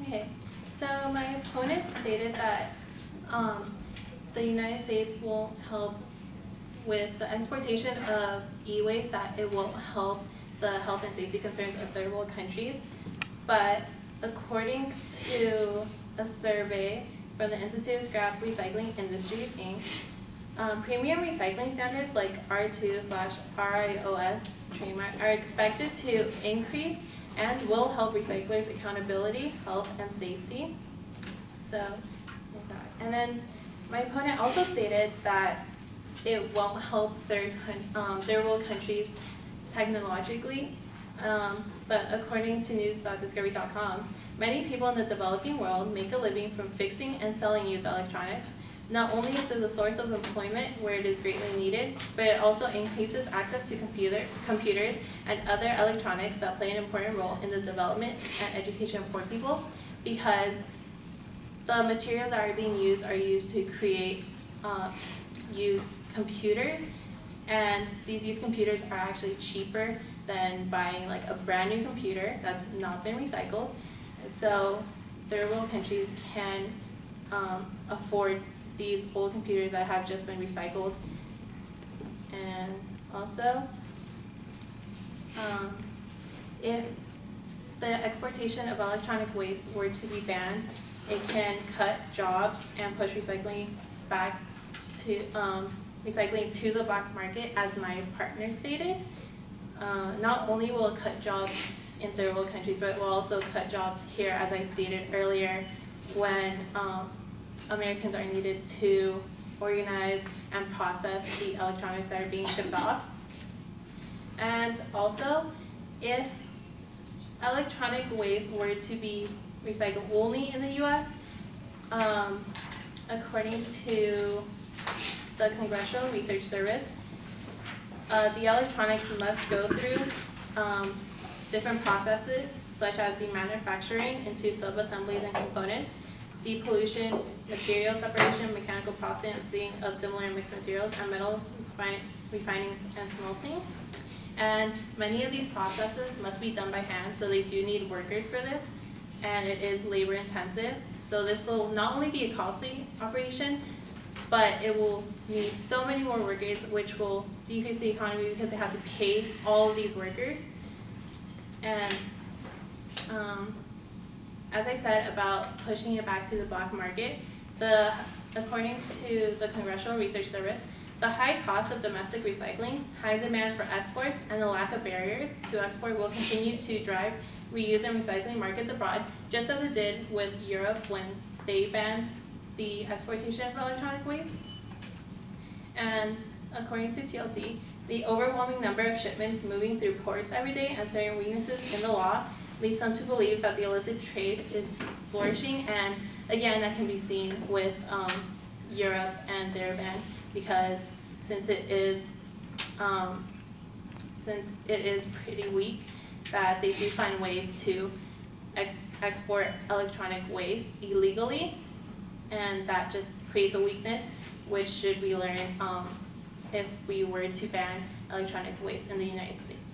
Okay, so my opponent stated that the United States will help with the exportation of e-waste, that it will help the health and safety concerns of third world countries. But according to a survey from the Institute of Scrap Recycling Industries, Inc., premium recycling standards like R2/RIOS trademark are expected to increase and will help recyclers' accountability, health, and safety. So, and then my opponent also stated that it won't help third world countries technologically, but according to news.discovery.com, many people in the developing world make a living from fixing and selling used electronics. Not only is this a source of employment where it is greatly needed, but it also increases access to computers and other electronics that play an important role in the development and education of poor people, because the materials that are being used are used to create used computers, and these used computers are actually cheaper than buying like a brand new computer that's not been recycled. So third world countries can afford these old computers that have just been recycled. And also, if the exportation of electronic waste were to be banned, it can cut jobs and push recycling back to recycling to the black market, as my partner stated. Not only will it cut jobs in third world countries, but it will also cut jobs here, as I stated earlier, when Americans are needed to organize and process the electronics that are being shipped off. And also, if electronic waste were to be recycled only in the U.S., according to the Congressional Research Service, the electronics must go through different processes, such as the manufacturing into sub-assemblies and components, depollution, material separation, mechanical processing of similar mixed materials, and metal refining and smelting. And many of these processes must be done by hand, so they do need workers for this, and it is labor intensive. So this will not only be a costly operation, but it will need so many more workers, which will decrease the economy because they have to pay all of these workers. And as I said about pushing it back to the black market, according to the Congressional Research Service, the high cost of domestic recycling, high demand for exports, and the lack of barriers to export will continue to drive reuse and recycling markets abroad, just as it did with Europe when they banned the exportation of electronic waste. And according to TLC, the overwhelming number of shipments moving through ports every day and certain weaknesses in the law leads them to believe that the illicit trade is flourishing, and again, that can be seen with Europe and their ban, because since it is pretty weak, that they do find ways to export electronic waste illegally, and that just creates a weakness, which should we learn if we were to ban electronic waste in the United States.